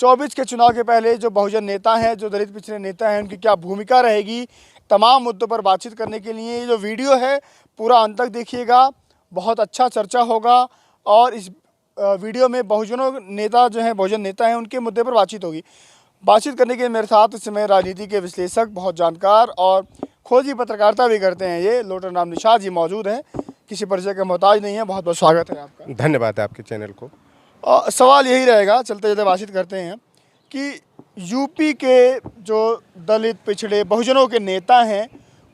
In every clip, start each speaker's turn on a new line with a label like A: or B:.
A: 24 के चुनाव के पहले जो बहुजन नेता हैं, जो दलित पिछड़े नेता हैं, उनकी क्या भूमिका रहेगी, तमाम मुद्दों पर बातचीत करने के लिए ये जो वीडियो है पूरा अंत तक देखिएगा। बहुत अच्छा चर्चा होगा और इस वीडियो में बहुजनों नेता जो हैं, बहुजन नेता हैं, उनके मुद्दे पर बातचीत होगी। बातचीत करने के लिए मेरे साथ इस समय राजनीति के विश्लेषक, बहुत जानकार और खोजी पत्रकारिता भी करते हैं, ये लोटन राम निषाद जी मौजूद हैं। किसी परिचय का मोहताज नहीं है। बहुत बहुत स्वागत है आपका।
B: धन्यवाद है आपके चैनल को।
A: सवाल यही रहेगा, चलते चलते बातचीत करते हैं कि यूपी के जो दलित पिछड़े बहुजनों के नेता हैं,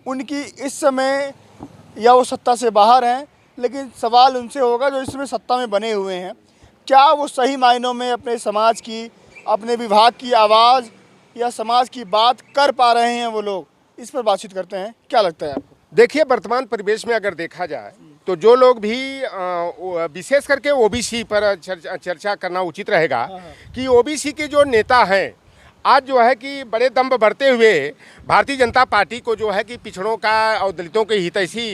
A: उनकी इस समय या वो सत्ता से बाहर हैं, लेकिन सवाल उनसे होगा जो इसमें सत्ता में बने हुए हैं, क्या वो सही मायनों में अपने समाज की, अपने विभाग की आवाज़ या समाज की बात कर पा रहे हैं वो लोग? इस पर बातचीत करते हैं। क्या लगता है आपको?
B: देखिए, वर्तमान परिवेश में अगर देखा जाए तो जो लोग भी विशेष करके ओबीसी पर चर्चा करना उचित रहेगा कि ओबीसी के जो नेता हैं आज जो है कि बड़े दम बढ़ते हुए भारतीय जनता पार्टी को जो है कि पिछड़ों का और दलितों के हितैषी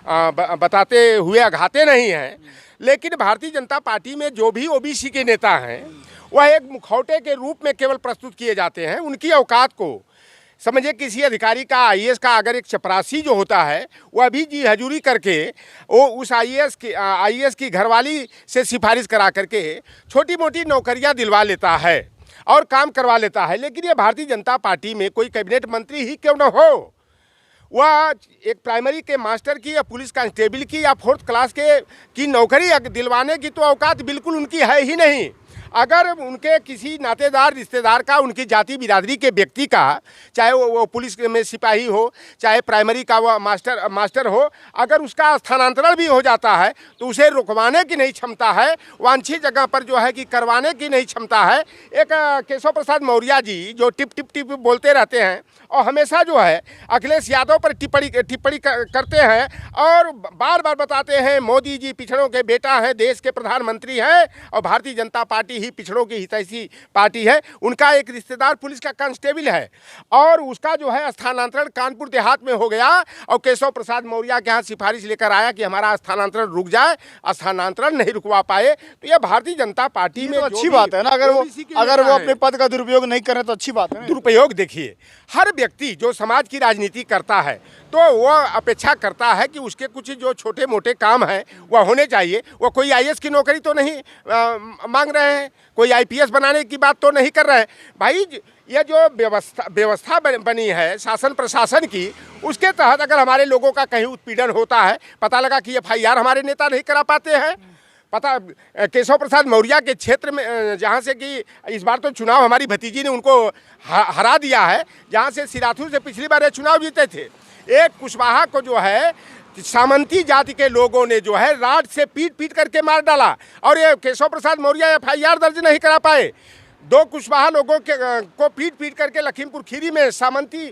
B: बताते हुए आघाते नहीं हैं। लेकिन भारतीय जनता पार्टी में जो भी ओबीसी के नेता हैं वह एक मुखौटे के रूप में केवल प्रस्तुत किए जाते हैं। उनकी औकात को समझिए, किसी अधिकारी का, आईएएस का अगर एक चपरासी जो होता है वह भी जी हजूरी करके वो उस आईएएस की घरवाली से सिफारिश करा करके छोटी मोटी नौकरियां दिलवा लेता है और काम करवा लेता है। लेकिन ये भारतीय जनता पार्टी में कोई कैबिनेट मंत्री ही क्यों न हो, वह एक प्राइमरी के मास्टर की या पुलिस कांस्टेबल की या 4th क्लास की नौकरी दिलवाने की तो औकात बिल्कुल उनकी है ही नहीं। अगर उनके किसी नातेदार, रिश्तेदार का, उनकी जाति बिरादरी के व्यक्ति का, चाहे वो पुलिस में सिपाही हो, चाहे प्राइमरी का वो मास्टर हो, अगर उसका स्थानांतरण भी हो जाता है तो उसे रुकवाने की नहीं क्षमता है, वांछित जगह पर जो है कि करवाने की नहीं क्षमता है। एक केशव प्रसाद मौर्य जी जो टिप बोलते रहते हैं और हमेशा जो है अखिलेश यादव पर टिप्पणी करते हैं और बार बार बताते हैं मोदी जी पिछड़ों के बेटा हैं, देश के प्रधानमंत्री हैं और भारतीय जनता पार्टी ही पिछड़ों की हितैषी पार्टी है। उनका एक रिश्तेदार पुलिस का कांस्टेबल है और उसका जो है स्थानांतरण कानपुर देहात में हो गया और केशव प्रसाद मौर्य के यहाँ सिफारिश लेकर आया कि हमारा स्थानांतरण रुक जाए, स्थानांतरण नहीं रुकवा पाए। तो यह भारतीय जनता पार्टी में
A: तो अच्छी बात है ना, अगर वो अपने पद का दुरुपयोग नहीं करें तो अच्छी बात है।
B: दुरुपयोग देखिए, हर व्यक्ति जो समाज की राजनीति करता है तो वह अपेक्षा करता है कि उसके कुछ जो छोटे मोटे काम हैं वह होने चाहिए। वह कोई आईएएस की नौकरी तो नहीं मांग रहे हैं, कोई आईपीएस बनाने की बात तो नहीं कर रहे हैं। भाई, ये जो व्यवस्था बनी है शासन प्रशासन की, उसके तहत अगर हमारे लोगों का कहीं उत्पीड़न होता है, पता लगा कि एफआईआर हमारे नेता नहीं करा पाते हैं, पता केशव प्रसाद मौर्य के क्षेत्र में जहाँ से कि इस बार तो चुनाव हमारी भतीजी ने उनको हरा दिया है, जहाँ से सिराथू से पिछली बार ये चुनाव जीते थे। एक कुशवाहा को जो है सामंती जाति के लोगों ने जो है राड से पीट करके मार डाला और ये केशव प्रसाद मौर्य एफआईआर दर्ज नहीं करा पाए। 2 कुशवाहा लोगों को पीट करके लखीमपुर खीरी में सामंती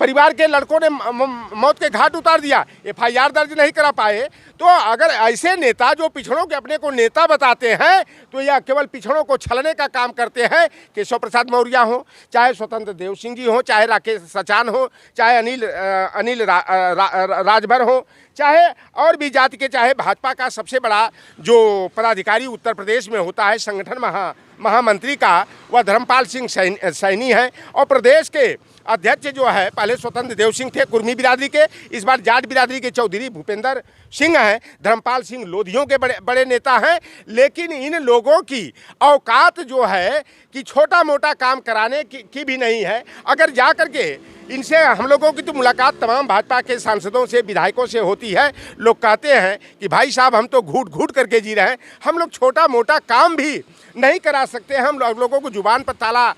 B: परिवार के लड़कों ने मौत के घाट उतार दिया, एफआईआर दर्ज नहीं करा पाए। तो अगर ऐसे नेता जो पिछड़ों के अपने को नेता बताते हैं तो यह केवल पिछड़ों को छलने का काम करते हैं। केशव प्रसाद मौर्य हो, चाहे स्वतंत्र देव सिंह जी हो, चाहे राकेश सचान हो, चाहे अनिल राजभर हो, चाहे और भी जाति के, चाहे भाजपा का सबसे बड़ा जो पदाधिकारी उत्तर प्रदेश में होता है संगठन महामंत्री का, वह धर्मपाल सिंह सैनी है और प्रदेश के अध्यक्ष जो है पहले स्वतंत्र देव सिंह थे कुर्मी बिरादरी के, इस बार जाट बिरादरी के चौधरी भूपेंद्र सिंह हैं। धर्मपाल सिंह लोधियों के बड़े नेता हैं। लेकिन इन लोगों की औकात जो है कि छोटा मोटा काम कराने की भी नहीं है। अगर जा करके इनसे हम लोगों की तो मुलाकात तमाम भाजपा के सांसदों से, विधायकों से होती है, लोग कहते हैं कि भाई साहब हम तो घूट करके जी रहे हैं, हम लोग छोटा मोटा काम भी नहीं करा सकते, हम लोगों को जुबान पर ताला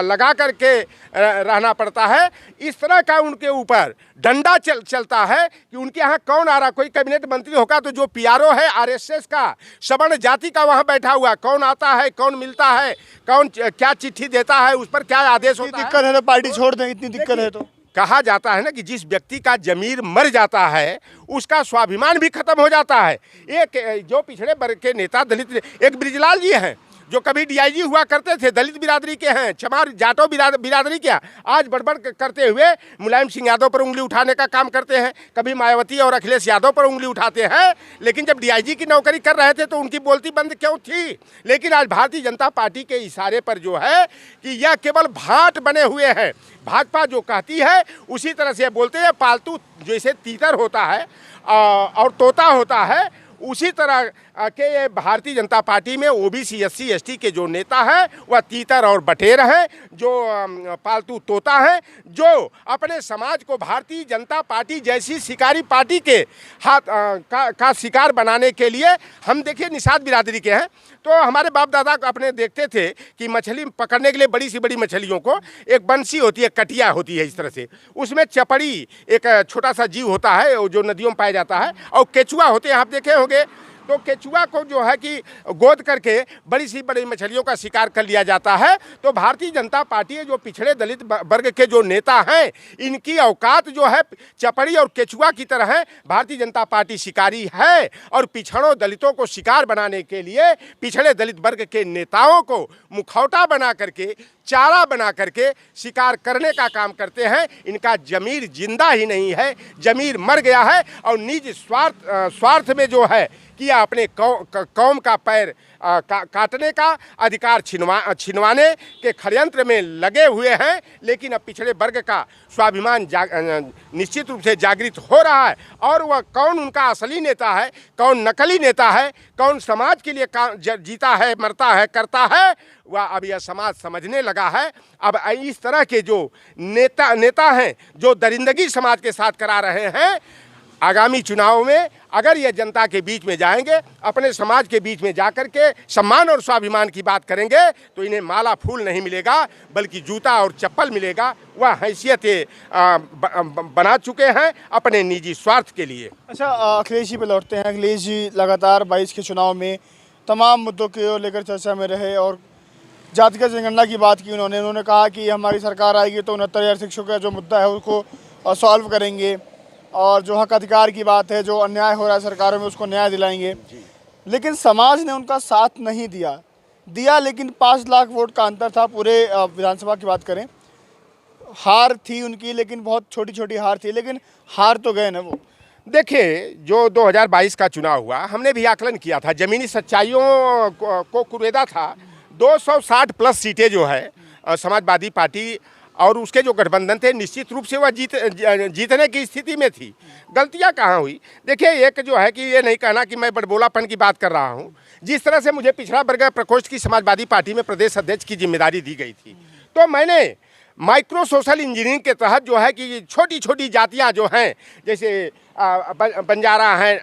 B: लगा करके रहना पड़ता है। इस तरह का उनके ऊपर डंडा चलता है कि उनके यहाँ कौन आ रहा, कोई कैबिनेट मंत्री होगा तो जो पीआरओ है आरएसएस का, सवर्ण जाति का वहाँ बैठा हुआ, कौन आता है, कौन मिलता है, कौन क्या चिट्ठी देता है, उस पर क्या आदेश होता है।
A: दिक्कत है तो पार्टी छोड़ दें, इतनी दिक्कत है तो।
B: कहा जाता है ना कि जिस व्यक्ति का जमीर मर जाता है उसका स्वाभिमान भी खत्म हो जाता है। एक जो पिछड़े वर्ग के नेता दलित, एक ब्रिजलाल जी हैं जो कभी डीआईजी हुआ करते थे दलित बिरादरी के हैं, चमार जाटो बिरादरी के, आज बड़बड़ करते हुए मुलायम सिंह यादव पर उंगली उठाने का काम करते हैं, कभी मायावती और अखिलेश यादव पर उंगली उठाते हैं। लेकिन जब डीआईजी की नौकरी कर रहे थे तो उनकी बोलती बंद क्यों थी? लेकिन आज भारतीय जनता पार्टी के इशारे पर जो है कि यह केवल भाट बने हुए हैं, भाजपा जो कहती है उसी तरह से बोलते हैं। पालतू जैसे तीतर होता है और तोता होता है, उसी तरह के ये भारतीय जनता पार्टी में ओबीसी एससी एसटी के जो नेता हैं वह तीतर और बटेर हैं, जो पालतू तोता हैं, जो अपने समाज को भारतीय जनता पार्टी जैसी शिकारी पार्टी के हाथ का शिकार बनाने के लिए। हम देखिए निषाद बिरादरी के हैं, तो हमारे बाप दादा अपने देखते थे कि मछली पकड़ने के लिए बड़ी सी बड़ी मछलियों को एक बंसी होती है, कटिया होती है, इस तरह से उसमें चपड़ी एक छोटा सा जीव होता है जो नदियों में पाया जाता है, और केचुआ होते हैं, आप देखे होंगे। तो केचुआ को जो है कि गोद करके बड़ी सी बड़ी मछलियों का शिकार कर लिया जाता है। तो भारतीय जनता पार्टी जो पिछड़े दलित वर्ग के जो नेता हैं, इनकी औकात जो है चपड़ी और केचुआ की तरह है। भारतीय जनता पार्टी शिकारी है और पिछड़ों दलितों को शिकार बनाने के लिए पिछड़े दलित वर्ग के नेताओं को मुखौटा बना करके, चारा बना करके शिकार करने का काम करते हैं। इनका जमीर जिंदा ही नहीं है, जमीर मर गया है और निज स्वार्थ में जो है कि अपने कौम का पैर काटने का अधिकार छिनवाने के षड्यंत्र में लगे हुए हैं। लेकिन अब पिछड़े वर्ग का स्वाभिमान निश्चित रूप से जागृत हो रहा है, और वह कौन उनका असली नेता है, कौन नकली नेता है, कौन समाज के लिए जीता है, मरता है, करता है, वह अब यह समाज समझने लगा है। अब इस तरह के जो नेता हैं जो दरिंदगी समाज के साथ करा रहे हैं, आगामी चुनाव में अगर ये जनता के बीच में जाएंगे, अपने समाज के बीच में जाकर के सम्मान और स्वाभिमान की बात करेंगे, तो इन्हें माला फूल नहीं मिलेगा बल्कि जूता और चप्पल मिलेगा। वह हैसियतें बना चुके हैं अपने निजी स्वार्थ के लिए।
A: अच्छा, अखिलेश जी पे लौटते हैं। अखिलेश जी लगातार 22 के चुनाव में तमाम मुद्दों को लेकर चर्चा में रहे और जातिगत जनगणना की बात की उन्होंने कहा कि हमारी सरकार आएगी तो 69,000 शिक्षकों का जो मुद्दा है उसको सॉल्व करेंगे, और जो हक अधिकार की बात है, जो अन्याय हो रहा है सरकारों में, उसको न्याय दिलाएंगे। लेकिन समाज ने उनका साथ नहीं दिया। लेकिन 5 लाख वोट का अंतर था। पूरे विधानसभा की बात करें, हार थी उनकी, लेकिन बहुत छोटी छोटी हार थी, लेकिन हार तो गए ना वो।
B: देखिए, जो 2022 का चुनाव हुआ, हमने भी आकलन किया था, ज़मीनी सच्चाइयों को कुरेदा था। 260 प्लस सीटें जो है समाजवादी पार्टी और उसके जो गठबंधन थे, निश्चित रूप से वह जीतने की स्थिति में थी। गलतियां कहाँ हुई? देखिए, एक जो है कि ये नहीं कहना कि मैं बड़बोलापन की बात कर रहा हूँ। जिस तरह से मुझे पिछड़ा वर्ग प्रकोष्ठ की समाजवादी पार्टी में प्रदेश अध्यक्ष की जिम्मेदारी दी गई थी, तो मैंने माइक्रो सोशल इंजीनियरिंग के तहत जो है कि छोटी छोटी जातियाँ जो हैं, जैसे बंजारा हैं,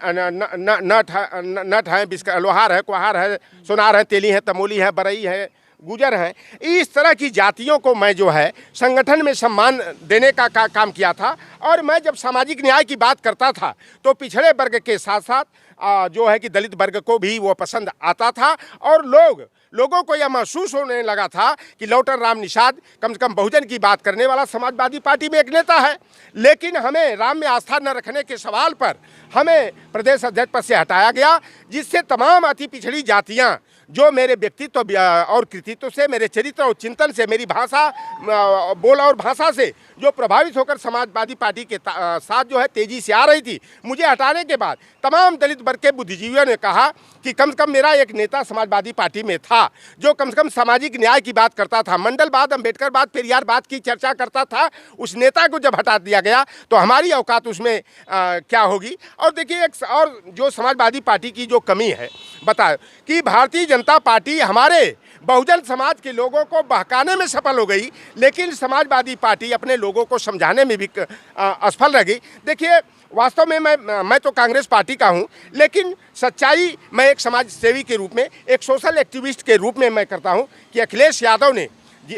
B: नट हैं, लोहार है, कुहार है, सोनार है, तेली है, तमोली है, बरई है, गुजर हैं, इस तरह की जातियों को मैं जो है संगठन में सम्मान देने का काम किया था। और मैं जब सामाजिक न्याय की बात करता था तो पिछड़े वर्ग के साथ साथ जो है कि दलित वर्ग को भी वो पसंद आता था, और लोगों को यह महसूस होने लगा था कि लौटर राम निषाद कम से कम बहुजन की बात करने वाला समाजवादी पार्टी में एक नेता है। लेकिन हमें राम में आस्था न रखने के सवाल पर हमें प्रदेश अध्यक्ष पद से हटाया गया, जिससे तमाम अति पिछड़ी जातियाँ जो मेरे व्यक्तित्व और कृतित्व से, मेरे चरित्र और चिंतन से, मेरी भाषा, बोल और भाषा से जो प्रभावित होकर समाजवादी पार्टी के साथ जो है तेजी से आ रही थी, मुझे हटाने के बाद तमाम दलित वर्ग के बुद्धिजीवियों ने कहा कि कम से कम मेरा एक नेता समाजवादी पार्टी में था जो कम से कम सामाजिक न्याय की बात करता था, मंडलवाद, अम्बेडकरवाद, पेरियारवाद की चर्चा करता था। उस नेता को जब हटा दिया गया तो हमारी औकात उसमें क्या होगी? और देखिए, एक और जो समाजवादी पार्टी की जो कमी है, बताओ कि भारतीय जनता पार्टी हमारे बहुजन समाज के लोगों को बहकाने में सफल हो गई, लेकिन समाजवादी पार्टी अपने लोगों को समझाने में भी असफल रह गई। देखिए, वास्तव में मैं तो कांग्रेस पार्टी का हूं, लेकिन सच्चाई मैं एक समाज सेवी के रूप में, एक सोशल एक्टिविस्ट के रूप में मैं करता हूं कि अखिलेश यादव ने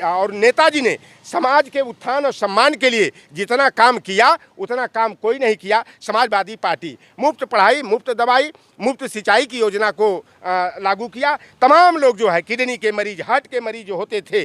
B: और नेताजी ने समाज के उत्थान और सम्मान के लिए जितना काम किया उतना काम कोई नहीं किया। समाजवादी पार्टी मुफ्त पढ़ाई, मुफ्त दवाई, मुफ्त सिंचाई की योजना को लागू किया। तमाम लोग जो है किडनी के मरीज, हार्ट के मरीज जो होते थे,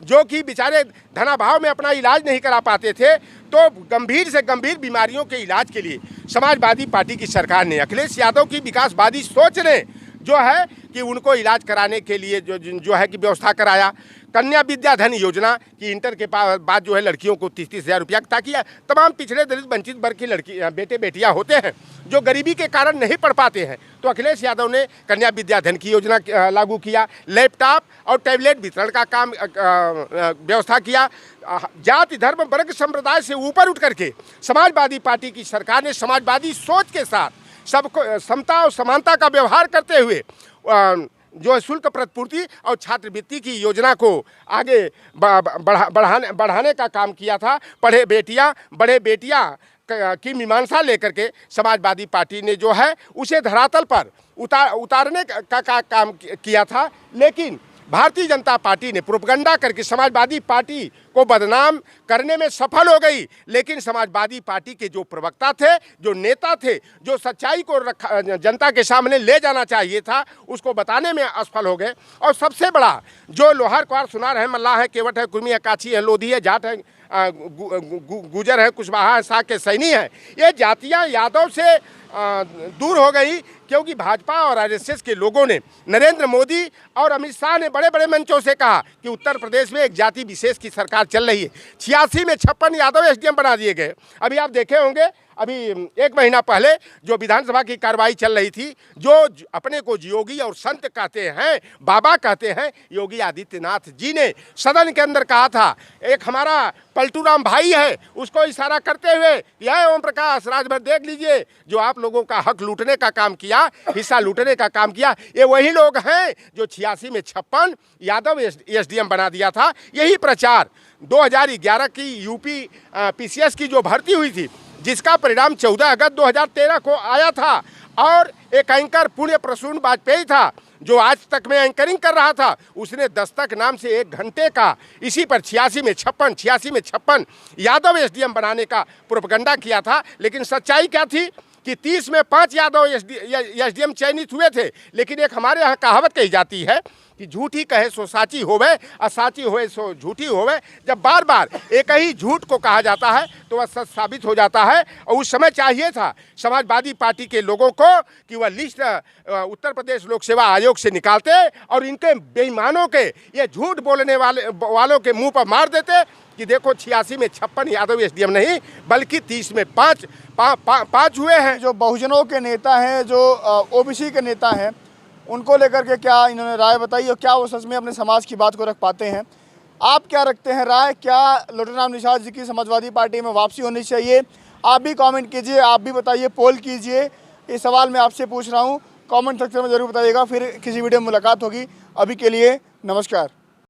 B: जो कि बेचारे धनाभाव में अपना इलाज नहीं करा पाते थे, तो गंभीर से गंभीर बीमारियों के इलाज के लिए समाजवादी पार्टी की सरकार ने, अखिलेश यादव की विकासवादी सोच ने जो है कि उनको इलाज कराने के लिए जो है कि व्यवस्था कराया। कन्या विद्याधन योजना की इंटर के बाद जो है लड़कियों को 30-30 हज़ार रुपया, ताकि तमाम पिछड़े दलित वंचित वर्ग की लड़की बेटे बेटियां होते हैं जो गरीबी के कारण नहीं पढ़ पाते हैं, तो अखिलेश यादव ने कन्या विद्याधन की योजना लागू किया। लैपटॉप और टैबलेट वितरण का काम व्यवस्था किया। जाति धर्म वर्ग संप्रदाय से ऊपर उठ करके समाजवादी पार्टी की सरकार ने समाजवादी सोच के साथ सबको समता और समानता का व्यवहार करते हुए जो शुल्क प्रतिपूर्ति और छात्रवृत्ति की योजना को आगे बढ़ाने का काम किया था। पढ़े बेटियां बड़े बेटियां की मीमांसा लेकर के समाजवादी पार्टी ने जो है उसे धरातल पर उतारने का काम किया था। लेकिन भारतीय जनता पार्टी ने प्रोपगंडा करके समाजवादी पार्टी को बदनाम करने में सफल हो गई। लेकिन समाजवादी पार्टी के जो प्रवक्ता थे, जो नेता थे, जो सच्चाई को जनता के सामने ले जाना चाहिए था, उसको बताने में असफल हो गए। और सबसे बड़ा जो लोहार क्वार सुनार है, मल्लाह है, केवट है, कुर्मी है, काछी है, लोधी है, जाट है, गुजर है, कुशवाहा है, साग के सैनी है, ये जातियां यादव से दूर हो गई, क्योंकि भाजपा और आरएसएस के लोगों ने, नरेंद्र मोदी और अमित शाह ने बड़े बड़े मंचों से कहा कि उत्तर प्रदेश में एक जाति विशेष की सरकार चल रही है। 86 में 56 यादव एसडीएम बना दिए गए। अभी आप देखे होंगे, अभी 1 महीना पहले जो विधानसभा की कार्रवाई चल रही थी, जो अपने को योगी और संत कहते हैं, बाबा कहते हैं, योगी आदित्यनाथ जी ने सदन के अंदर कहा था, एक हमारा पलटूराम भाई है, उसको इशारा करते हुए, यह ओम प्रकाश राजभर देख लीजिए, जो आप लोगों का हक लूटने का काम किया, हिस्सा लूटने का काम किया, ये वही लोग हैं जो 86 में 56 यादव एसडीएम बना दिया था। यही प्रचार 2011 की यूपी पीसीएस की जो भर्ती हुई थी, जिसका परिणाम 14 अगस्त 2013 को आया था, और एक एंकर पुण्य प्रसून वाजपेयी था जो आज तक में एंकरिंग कर रहा था, उसने दस्तक नाम से 1 घंटे का इसी पर 86 में 56 यादव एसडीएम बनाने का प्रोपगंडा किया था। लेकिन सच्चाई क्या थी कि 30 में 5 यादव एसडीएम चयनित हुए थे। लेकिन एक हमारे यहाँ कहावत कही जाती है कि झूठी कहे सो साची होवे और साची होवे सो झूठी होवे। जब बार बार एक ही झूठ को कहा जाता है तो वह सच साबित हो जाता है। और उस समय चाहिए था समाजवादी पार्टी के लोगों को कि वह लिस्ट उत्तर प्रदेश लोक सेवा आयोग से निकालते और इनके बेईमानों के, ये झूठ बोलने वालों के मुंह पर मार देते कि देखो 86 में 56 यादव एसडीएम नहीं बल्कि 30 में 5 हुए हैं।
A: जो बहुजनों के नेता हैं, जो ओबीसी के नेता हैं, उनको लेकर के क्या इन्होंने राय बताई और क्या वो सच में अपने समाज की बात को रख पाते हैं? आप क्या रखते हैं राय? क्या लोटेराम निषाद जी की समाजवादी पार्टी में वापसी होनी चाहिए? आप भी कमेंट कीजिए, आप भी बताइए, पोल कीजिए। ये सवाल मैं आपसे पूछ रहा हूँ, कमेंट सेक्शन में ज़रूर बताइएगा। फिर किसी वीडियो में मुलाकात होगी। अभी के लिए नमस्कार।